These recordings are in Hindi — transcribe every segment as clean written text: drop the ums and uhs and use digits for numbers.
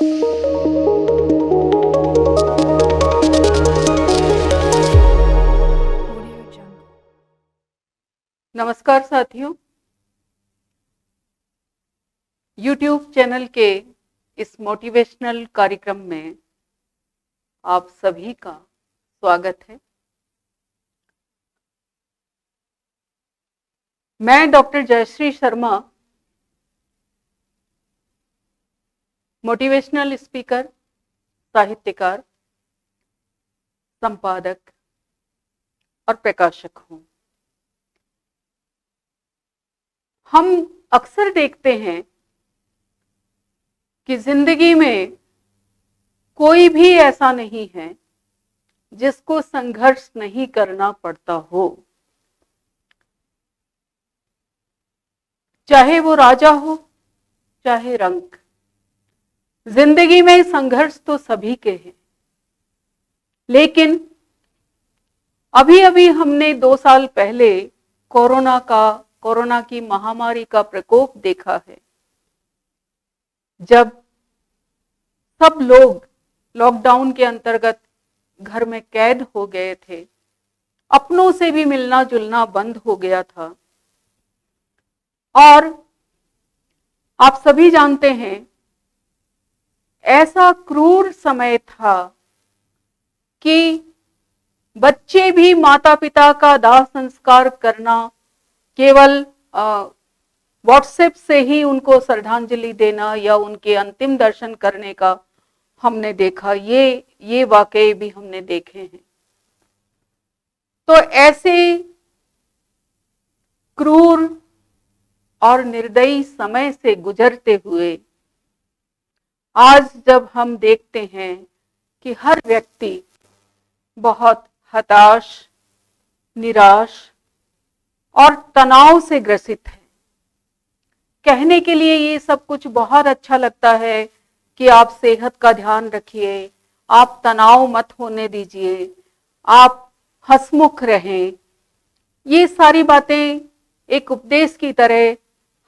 नमस्कार साथियों, YouTube चैनल के इस मोटिवेशनल कार्यक्रम में आप सभी का स्वागत है। मैं doctor Jayshree Sharma, motivational speaker, साहित्यकार, संपादक और प्रकाशक हूँ। हम अक्सर देखते हैं कि जिंदगी में कोई भी ऐसा नहीं है जिसको संघर्ष नहीं करना पड़ता हो, चाहे वो राजा हो चाहे रंक। जिंदगी में संघर्ष तो सभी के हैं, लेकिन अभी अभी हमने 2 साल पहले कोरोना की महामारी का प्रकोप देखा है, जब सब लोग लॉकडाउन के अंतर्गत घर में कैद हो गए थे, अपनों से भी मिलना जुलना बंद हो गया था। और आप सभी जानते हैं, ऐसा क्रूर समय था कि बच्चे भी माता पिता का दाह संस्कार करना, केवल व्हाट्सएप से ही उनको श्रद्धांजलि देना या उनके अंतिम दर्शन करने का हमने देखा। ये वाकये भी हमने देखे हैं। तो ऐसे क्रूर और निर्दयी समय से गुजरते हुए आज जब हम देखते हैं कि हर व्यक्ति बहुत हताश, निराश और तनाव से ग्रसित है। कहने के लिए ये सब कुछ बहुत अच्छा लगता है कि आप सेहत का ध्यान रखिए, आप तनाव मत होने दीजिए, आप हंसमुख रहें। ये सारी बातें एक उपदेश की तरह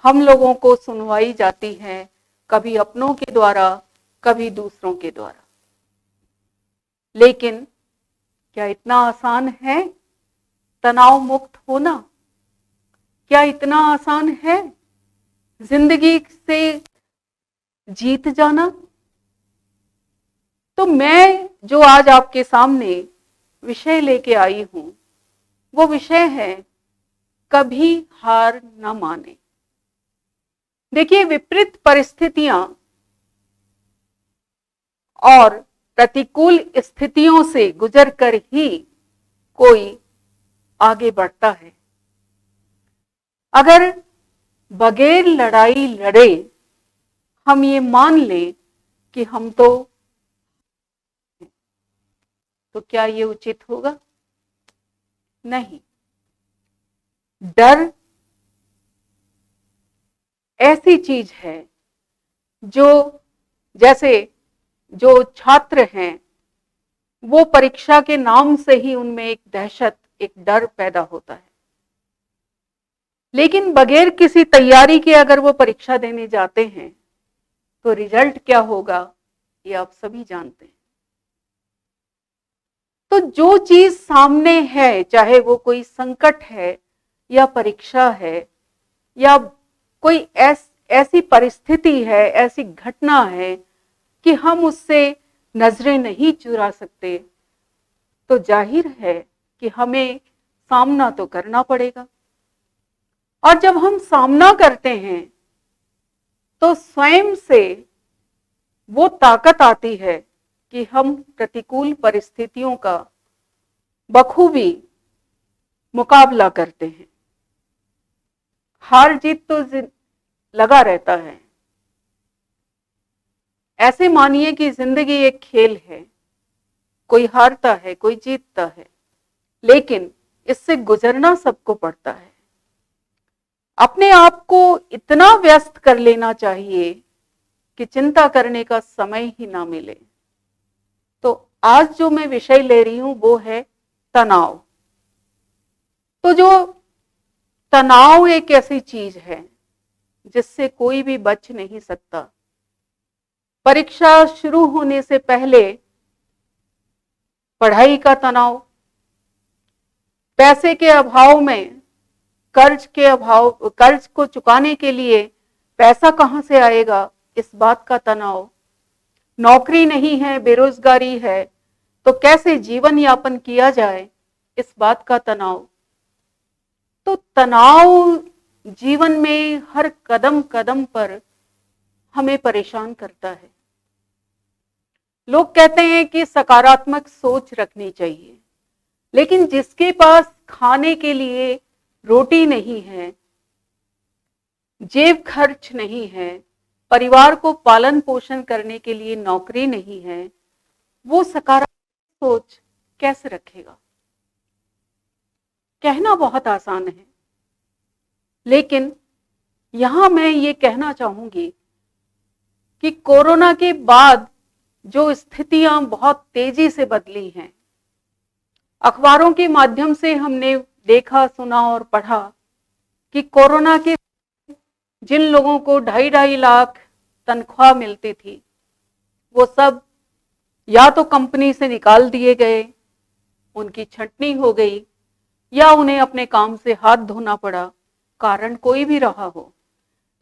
हम लोगों को सुनवाई जाती हैं, कभी अपनों के द्वारा, कभी दूसरों के द्वारा। लेकिन क्या इतना आसान है तनाव मुक्त होना? क्या इतना आसान है जिंदगी से जीत जाना? तो मैं जो आज आपके सामने विषय लेके आई हूं, वो विषय है कभी हार न माने। देखिए, विपरीत परिस्थितियां और प्रतिकूल स्थितियों से गुजरकर ही कोई आगे बढ़ता है। अगर बगैर लड़ाई लड़े हम ये मान लें कि हम तो क्या ये उचित होगा? नहीं। डर ऐसी चीज है जो, जैसे जो छात्र हैं, वो परीक्षा के नाम से ही उनमें एक दहशत, एक डर पैदा होता है। लेकिन बगैर किसी तैयारी के अगर वो परीक्षा देने जाते हैं तो रिजल्ट क्या होगा, ये आप सभी जानते हैं। तो जो चीज सामने है, चाहे वो कोई संकट है या परीक्षा है या कोई ऐसी परिस्थिति है, ऐसी घटना है कि हम उससे नजरें नहीं चुरा सकते, तो जाहिर है कि हमें सामना तो करना पड़ेगा। और जब हम सामना करते हैं तो स्वयं से वो ताकत आती है कि हम प्रतिकूल परिस्थितियों का बखूबी मुकाबला करते हैं। हार जीत तो लगा रहता है। ऐसे मानिए कि जिंदगी एक खेल है, कोई हारता है, कोई जीतता है, लेकिन इससे गुजरना सबको पड़ता है। अपने आप को इतना व्यस्त कर लेना चाहिए कि चिंता करने का समय ही ना मिले। तो आज जो मैं विषय ले रही हूं वो है तनाव। तो जो तनाव एक ऐसी चीज है जिससे कोई भी बच नहीं सकता। परीक्षा शुरू होने से पहले पढ़ाई का तनाव, पैसे के अभाव में कर्ज को चुकाने के लिए पैसा कहां से आएगा, इस बात का तनाव, नौकरी नहीं है, बेरोजगारी है, तो कैसे जीवन यापन किया जाए, इस बात का तनाव। तो तनाव जीवन में हर कदम कदम पर हमें परेशान करता है। लोग कहते हैं कि सकारात्मक सोच रखनी चाहिए, लेकिन जिसके पास खाने के लिए रोटी नहीं है, जेब खर्च नहीं है, परिवार को पालन पोषण करने के लिए नौकरी नहीं है, वो सकारात्मक सोच कैसे रखेगा? कहना बहुत आसान है, लेकिन यहां मैं ये कहना चाहूंगी कि कोरोना के बाद जो स्थितियां बहुत तेजी से बदली हैं, अखबारों के माध्यम से हमने देखा, सुना और पढ़ा कि कोरोना के जिन लोगों को 2.5 लाख तनख्वाह मिलती थी, वो सब या तो कंपनी से निकाल दिए गए, उनकी छंटनी हो गई, या उन्हें अपने काम से हाथ धोना पड़ा, कारण कोई भी रहा हो।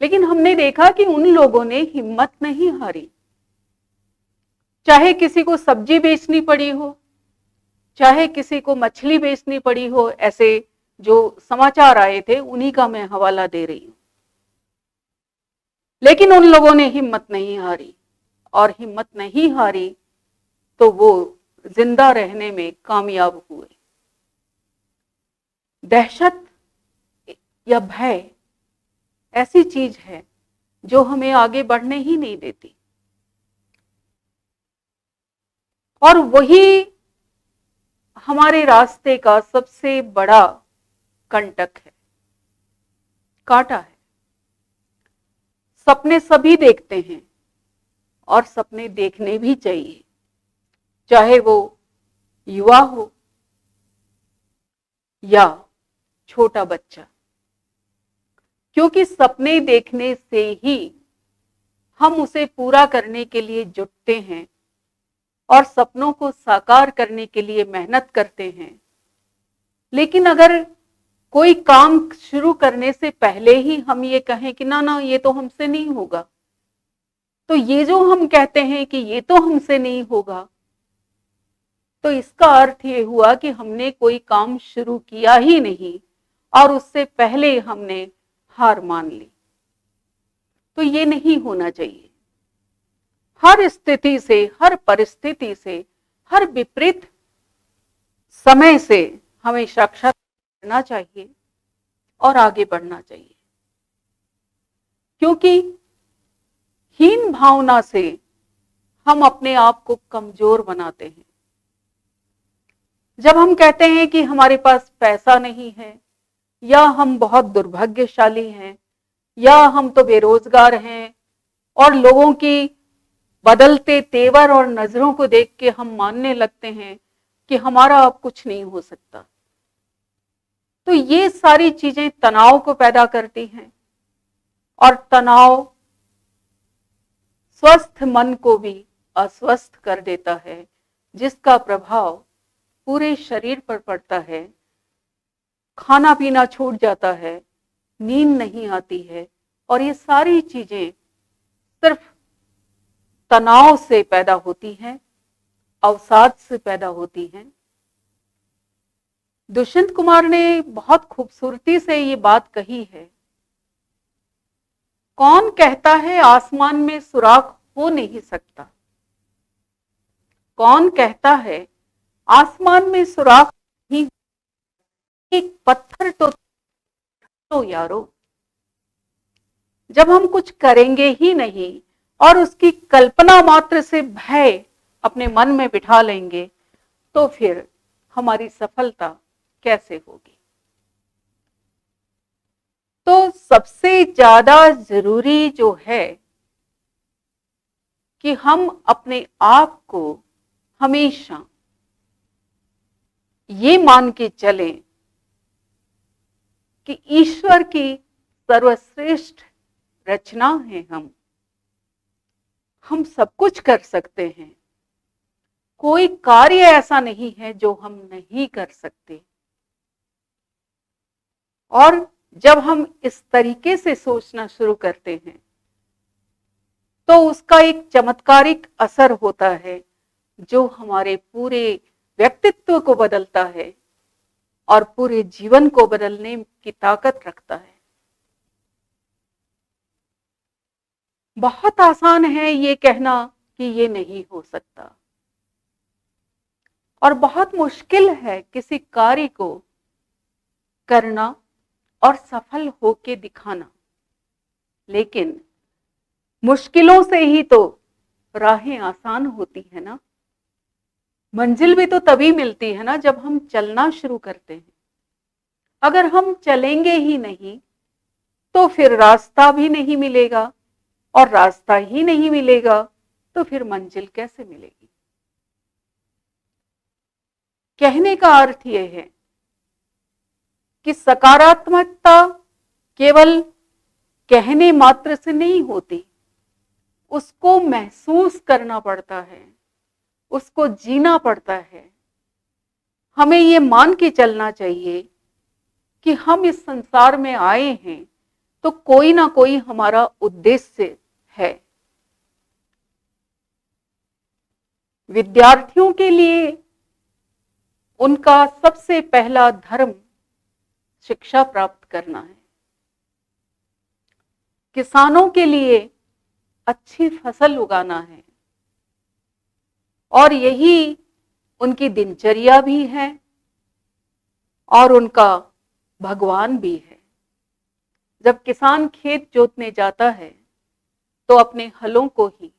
लेकिन हमने देखा कि उन लोगों ने हिम्मत नहीं हारी, चाहे किसी को सब्जी बेचनी पड़ी हो, चाहे किसी को मछली बेचनी पड़ी हो, ऐसे जो समाचार आए थे उन्हीं का मैं हवाला दे रही हूं। लेकिन उन लोगों ने हिम्मत नहीं हारी, और हिम्मत नहीं हारी तो वो जिंदा रहने में कामयाब हुए। दहशत या भय ऐसी चीज है जो हमें आगे बढ़ने ही नहीं देती, और वही हमारे रास्ते का सबसे बड़ा कंटक है, कांटा है। सपने सभी देखते हैं, और सपने देखने भी चाहिए, चाहे वो युवा हो या छोटा बच्चा, क्योंकि सपने देखने से ही हम उसे पूरा करने के लिए जुटते हैं और सपनों को साकार करने के लिए मेहनत करते हैं। लेकिन अगर कोई काम शुरू करने से पहले ही हम ये कहें कि ना ना ये तो हमसे नहीं होगा, तो ये जो हम कहते हैं कि ये तो हमसे नहीं होगा, तो इसका अर्थ ये हुआ कि हमने कोई काम शुरू किया ही नहीं और उससे पहले हमने हार मान ली। तो ये नहीं होना चाहिए। हर स्थिति से, हर परिस्थिति से, हर विपरीत समय से हमें साक्षात करना चाहिए और आगे बढ़ना चाहिए, क्योंकि हीन भावना से हम अपने आप को कमजोर बनाते हैं। जब हम कहते हैं कि हमारे पास पैसा नहीं है, या हम बहुत दुर्भाग्यशाली हैं, या हम तो बेरोजगार हैं, और लोगों की बदलते तेवर और नजरों को देख के हम मानने लगते हैं कि हमारा अब कुछ नहीं हो सकता, तो ये सारी चीजें तनाव को पैदा करती हैं, और तनाव स्वस्थ मन को भी अस्वस्थ कर देता है, जिसका प्रभाव पूरे शरीर पर पड़ता है। खाना पीना छूट जाता है, नींद नहीं आती है, और ये सारी चीजें सिर्फ तनाव से पैदा होती हैं, अवसाद से पैदा होती हैं। दुष्यंत कुमार ने बहुत खूबसूरती से ये बात कही है, कौन कहता है आसमान में सुराख हो नहीं सकता? कौन कहता है आसमान में सुराख नहीं? एक पत्थर तो यारो, जब हम कुछ करेंगे ही नहीं और उसकी कल्पना मात्र से भय अपने मन में बिठा लेंगे, तो फिर हमारी सफलता कैसे होगी? तो सबसे ज्यादा जरूरी जो है कि हम अपने आप को हमेशा ये मान के चलें कि ईश्वर की सर्वश्रेष्ठ रचना है हम, हम सब कुछ कर सकते हैं। कोई कार्य ऐसा नहीं है जो हम नहीं कर सकते। और जब हम इस तरीके से सोचना शुरू करते हैं तो उसका एक चमत्कारिक असर होता है जो हमारे पूरे व्यक्तित्व को बदलता है और पूरे जीवन को बदलने की ताकत रखता है। बहुत आसान है ये कहना कि ये नहीं हो सकता, और बहुत मुश्किल है किसी कार्य को करना और सफल होके दिखाना। लेकिन मुश्किलों से ही तो राहें आसान होती है ना। मंजिल भी तो तभी मिलती है ना जब हम चलना शुरू करते हैं। अगर हम चलेंगे ही नहीं तो फिर रास्ता भी नहीं मिलेगा, और रास्ता ही नहीं मिलेगा तो फिर मंजिल कैसे मिलेगी। कहने का अर्थ यह है कि सकारात्मकता केवल कहने मात्र से नहीं होती, उसको महसूस करना पड़ता है, उसको जीना पड़ता है। हमें ये मान के चलना चाहिए कि हम इस संसार में आए हैं तो कोई ना कोई हमारा उद्देश्य है। विद्यार्थियों के लिए उनका सबसे पहला धर्म शिक्षा प्राप्त करना है। किसानों के लिए अच्छी फसल उगाना है, और यही उनकी दिनचर्या भी है और उनका भगवान भी है। जब किसान खेत जोतने जाता है तो अपने हलों को ही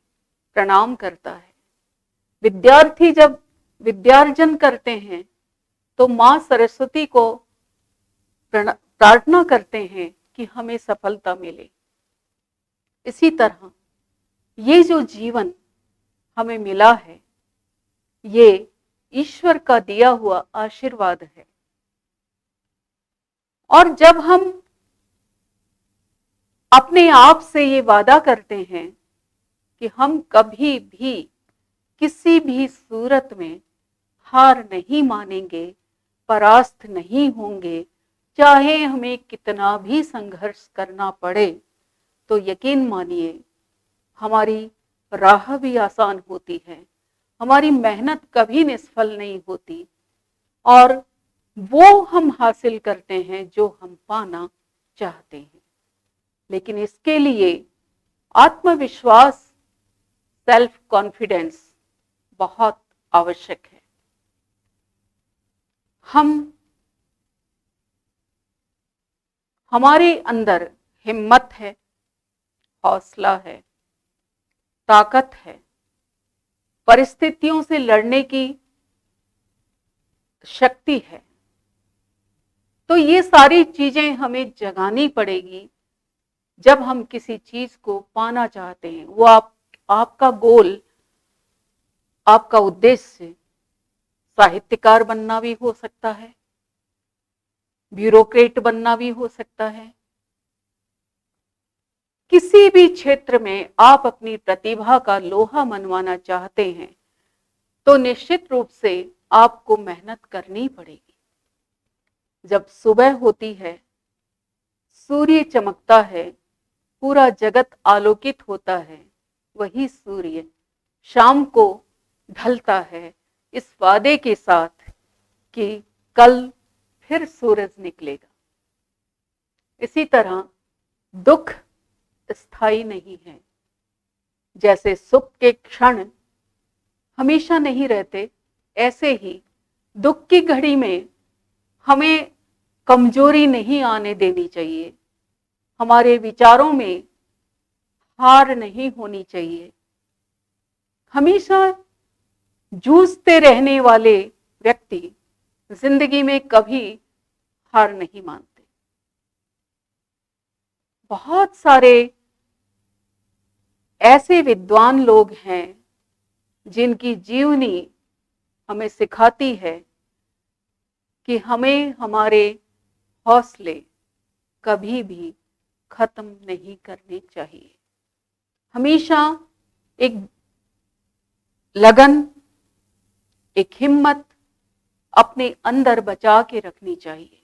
प्रणाम करता है। विद्यार्थी जब विद्यार्जन करते हैं तो मां सरस्वती को प्रार्थना करते हैं कि हमें सफलता मिले। इसी तरह ये जो जीवन हमें मिला है, ये ईश्वर का दिया हुआ आशीर्वाद है। और जब हम अपने आप से ये वादा करते हैं कि हम कभी भी किसी भी सूरत में हार नहीं मानेंगे, परास्त नहीं होंगे, चाहे हमें कितना भी संघर्ष करना पड़े, तो यकीन मानिए हमारी राह भी आसान होती है, हमारी मेहनत कभी निष्फल नहीं होती, और वो हम हासिल करते हैं जो हम पाना चाहते हैं। लेकिन इसके लिए आत्मविश्वास, सेल्फ कॉन्फिडेंस बहुत आवश्यक है। हमारे अंदर हिम्मत है, हौसला है, ताकत है, परिस्थितियों से लड़ने की शक्ति है। तो ये सारी चीजें हमें जगानी पड़ेगी जब हम किसी चीज को पाना चाहते हैं। वो आपका गोल, आपका उद्देश्य साहित्यकार बनना भी हो सकता है, ब्यूरोक्रेट बनना भी हो सकता है। किसी भी क्षेत्र में आप अपनी प्रतिभा का लोहा मनवाना चाहते हैं तो निश्चित रूप से आपको मेहनत करनी पड़ेगी। जब सुबह होती है, सूर्य चमकता है, पूरा जगत आलोकित होता है, वही सूर्य शाम को ढलता है इस वादे के साथ कि कल फिर सूरज निकलेगा। इसी तरह दुख स्थायी नहीं है। जैसे सुख के क्षण हमेशा नहीं रहते, ऐसे ही दुख की घड़ी में हमें कमजोरी नहीं आने देनी चाहिए। हमारे विचारों में हार नहीं होनी चाहिए। हमेशा जूझते रहने वाले व्यक्ति जिंदगी में कभी हार नहीं मानते। बहुत सारे ऐसे विद्वान लोग हैं जिनकी जीवनी हमें सिखाती है कि हमें हमारे हौसले कभी भी खत्म नहीं करने चाहिए। हमेशा एक लगन, एक हिम्मत अपने अंदर बचा के रखनी चाहिए।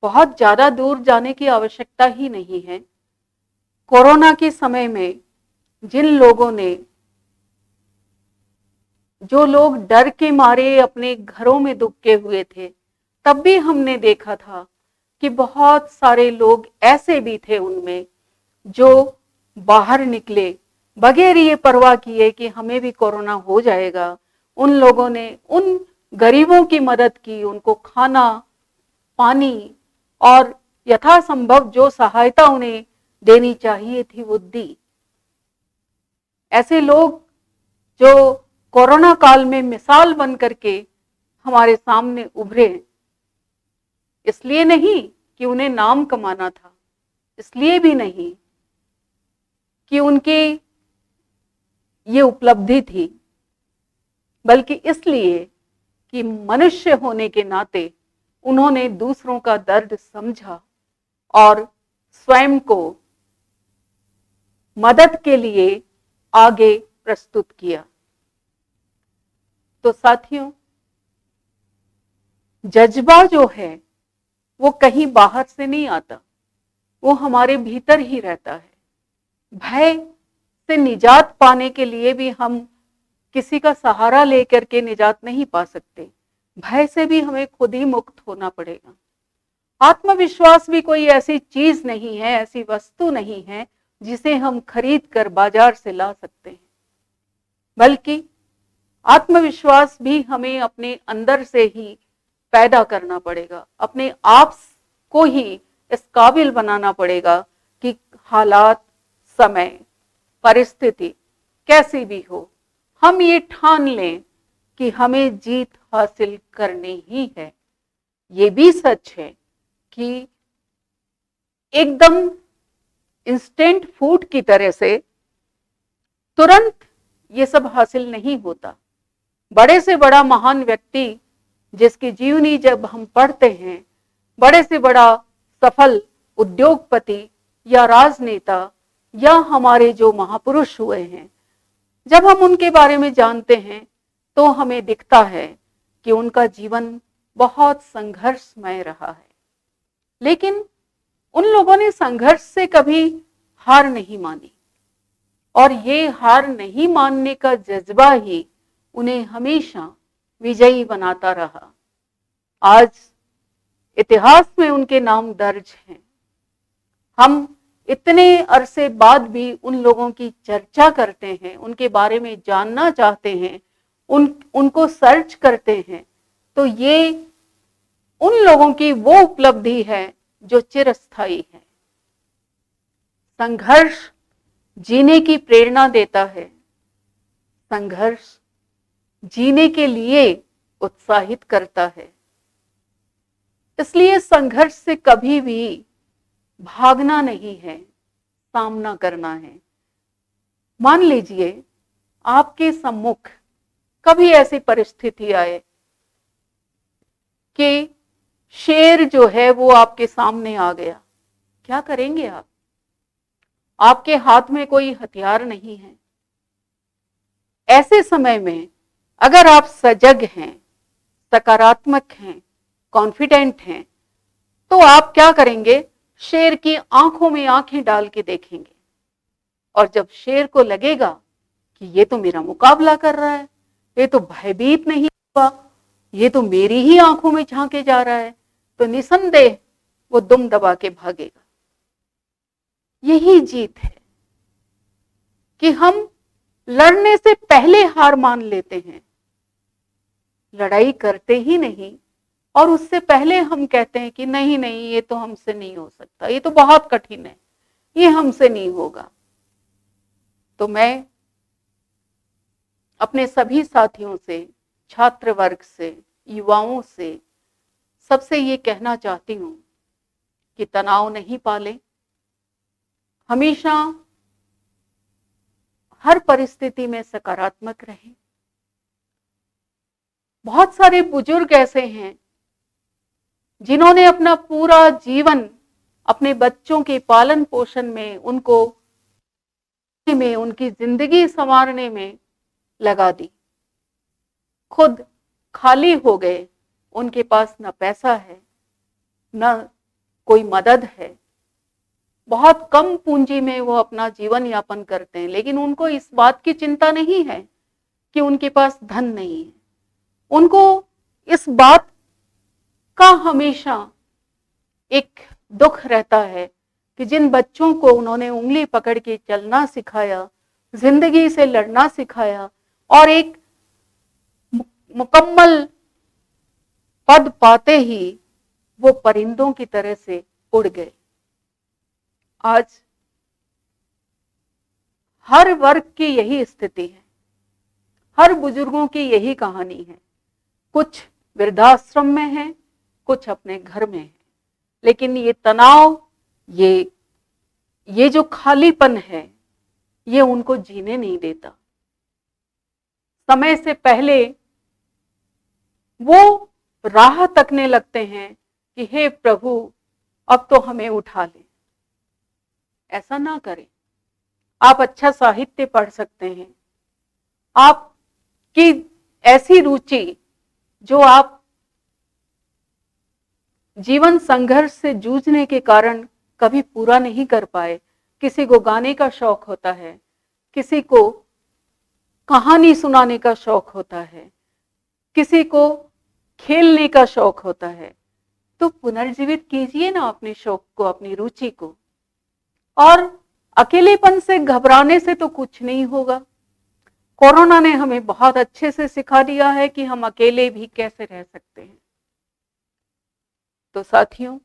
बहुत ज्यादा दूर जाने की आवश्यकता ही नहीं है। कोरोना के समय में जिन लोगों ने, जो लोग डर के मारे अपने घरों में दुबके हुए थे, तब भी हमने देखा था कि बहुत सारे लोग ऐसे भी थे उनमें जो बाहर निकले बगैर ये परवाह किए कि हमें भी कोरोना हो जाएगा। उन लोगों ने उन गरीबों की मदद की, उनको खाना, पानी और यथासंभव जो सहायता उन्हें देनी चाहिए थी वो दी। ऐसे लोग जो कोरोना काल में मिसाल बन करके हमारे सामने उभरे, इसलिए नहीं कि उन्हें नाम कमाना था, इसलिए भी नहीं कि उनकी ये उपलब्धि थी, बल्कि इसलिए कि मनुष्य होने के नाते उन्होंने दूसरों का दर्द समझा और स्वयं को मदद के लिए आगे प्रस्तुत किया। तो साथियों, जज्बा जो है वो कहीं बाहर से नहीं आता, वो हमारे भीतर ही रहता है। भय से निजात पाने के लिए भी हम किसी का सहारा लेकर के निजात नहीं पा सकते, भय से भी हमें खुद ही मुक्त होना पड़ेगा। आत्मविश्वास भी कोई ऐसी चीज नहीं है, ऐसी वस्तु नहीं है जिसे हम खरीद कर बाजार से ला सकते हैं, बल्कि आत्मविश्वास भी हमें अपने अंदर से ही पैदा करना पड़ेगा, अपने आप को ही इस काबिल बनाना पड़ेगा कि हालात, समय, परिस्थिति कैसी भी हो, हम ये ठान लें कि हमें जीत हासिल करनी ही है। ये भी सच है कि एकदम इंस्टेंट फूड की तरह से तुरंत ये सब हासिल नहीं होता। बड़े से बड़ा महान व्यक्ति जिसकी जीवनी जब हम पढ़ते हैं, बड़े से बड़ा सफल उद्योगपति या राजनेता या हमारे जो महापुरुष हुए हैं, जब हम उनके बारे में जानते हैं तो हमें दिखता है कि उनका जीवन बहुत संघर्षमय रहा है। लेकिन उन लोगों ने संघर्ष से कभी हार नहीं मानी, और ये हार नहीं मानने का जज्बा ही उन्हें हमेशा विजयी बनाता रहा। आज इतिहास में उनके नाम दर्ज हैं। हम इतने अरसे बाद भी उन लोगों की चर्चा करते हैं, उनके बारे में जानना चाहते हैं, उनको सर्च करते हैं, तो ये उन लोगों की वो उपलब्धि है जो चिरस्थायी है। संघर्ष जीने की प्रेरणा देता है, संघर्ष जीने के लिए उत्साहित करता है। इसलिए संघर्ष से कभी भी भागना नहीं है, सामना करना है। मान लीजिए आपके सम्मुख कभी ऐसी परिस्थिति आए कि शेर जो है वो आपके सामने आ गया, क्या करेंगे आप? आपके हाथ में कोई हथियार नहीं है। ऐसे समय में अगर आप सजग हैं, सकारात्मक हैं, कॉन्फिडेंट हैं, तो आप क्या करेंगे? शेर की आंखों में आंखें डाल के देखेंगे, और जब शेर को लगेगा कि ये तो मेरा मुकाबला कर रहा है, ये तो भयभीत नहीं हुआ, ये तो मेरी ही आंखों में झांके जा रहा है, तो निसंदेह वो दुम दबा के भागेगा। यही जीत है कि हम लड़ने से पहले हार मान लेते हैं, लड़ाई करते ही नहीं, और उससे पहले हम कहते हैं कि नहीं नहीं, ये तो हमसे नहीं हो सकता, ये तो बहुत कठिन है, ये हमसे नहीं होगा। तो मैं अपने सभी साथियों से, छात्र वर्ग से, युवाओं से, सबसे ये कहना चाहती हूं कि तनाव नहीं पालें, हमेशा हर परिस्थिति में सकारात्मक रहें। बहुत सारे बुजुर्ग ऐसे हैं जिन्होंने अपना पूरा जीवन अपने बच्चों के पालन पोषण में उनको में, उनकी जिंदगी संवारने में लगा दी। खुद खाली हो गए, उनके पास न पैसा है, न कोई मदद है, बहुत कम पूंजी में वो अपना जीवन यापन करते हैं, लेकिन उनको इस बात की चिंता नहीं है कि उनके पास धन नहीं है। उनको इस बात का हमेशा एक दुख रहता है कि जिन बच्चों को उन्होंने उंगली पकड़ के चलना सिखाया, जिंदगी से लड़ना सिखाया और एक मुकम्मल पद पाते ही वो परिंदों की तरह से उड़ गए। आज हर वर्ग की यही स्थिति है, हर बुजुर्गों की यही कहानी है। कुछ वृद्धाश्रम में है, कुछ अपने घर में है, लेकिन ये तनाव, ये जो खालीपन है, ये उनको जीने नहीं देता। समय से पहले वो राह तकने लगते हैं कि हे प्रभु, अब तो हमें उठा ले। ऐसा ना करें। आप अच्छा साहित्य पढ़ सकते हैं, आपकी ऐसी रुचि जो आप जीवन संघर्ष से जूझने के कारण कभी पूरा नहीं कर पाए। किसी को गाने का शौक होता है, किसी को कहानी सुनाने का शौक होता है, किसी को खेलने का शौक होता है। तो पुनर्जीवित कीजिए ना अपने शौक को, अपनी रुचि को। और अकेलेपन से घबराने से तो कुछ नहीं होगा। कोरोना ने हमें बहुत अच्छे से सिखा दिया है कि हम अकेले भी कैसे रह सकते हैं। तो साथियों,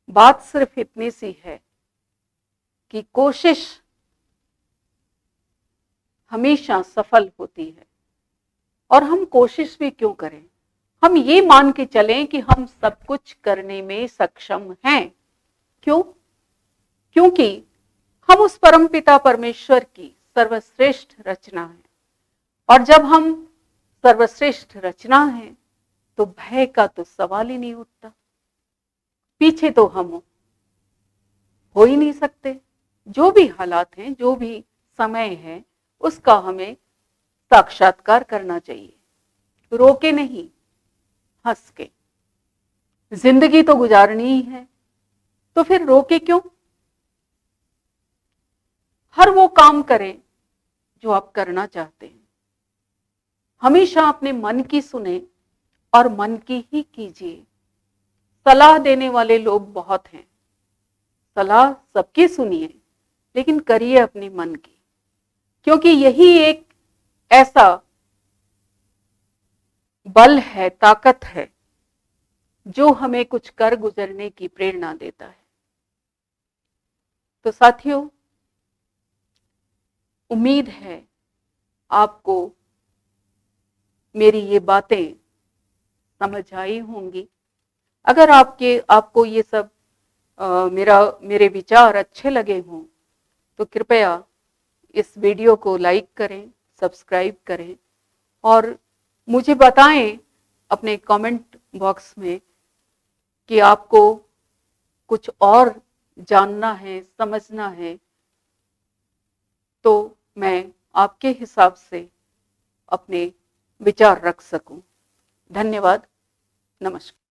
बात सिर्फ इतनी सी है कि कोशिश हमेशा सफल होती है। और हम कोशिश भी क्यों करें, हम ये मान के चलें कि हम सब कुछ करने में सक्षम हैं। क्यों? क्योंकि हम उस परमपिता परमेश्वर की सर्वश्रेष्ठ रचना है। और जब हम सर्वश्रेष्ठ रचना है तो भय का तो सवाल ही नहीं उठता। पीछे तो हम हो ही नहीं सकते। जो भी हालात हैं, जो भी समय है, उसका हमें साक्षात्कार करना चाहिए, रोके नहीं, हंस के। जिंदगी तो गुजारनी ही है, तो फिर रोके क्यों? हर वो काम करें जो आप करना चाहते हैं। हमेशा अपने मन की सुने और मन की ही कीजिए। सलाह देने वाले लोग बहुत हैं, सलाह सबकी सुनिए, लेकिन करिए अपने मन की, क्योंकि यही एक ऐसा बल है, ताकत है, जो हमें कुछ कर गुजरने की प्रेरणा देता है। तो साथियों, उम्मीद है आपको मेरी ये बातें समझ आई होंगी। अगर आपको ये सब मेरे विचार अच्छे लगे हों तो कृपया इस वीडियो को लाइक करें, सब्सक्राइब करें और मुझे बताएं अपने कमेंट बॉक्स में कि आपको कुछ और जानना है, समझना है, तो मैं आपके हिसाब से अपने विचार रख सकूं। धन्यवाद। नमस्कार।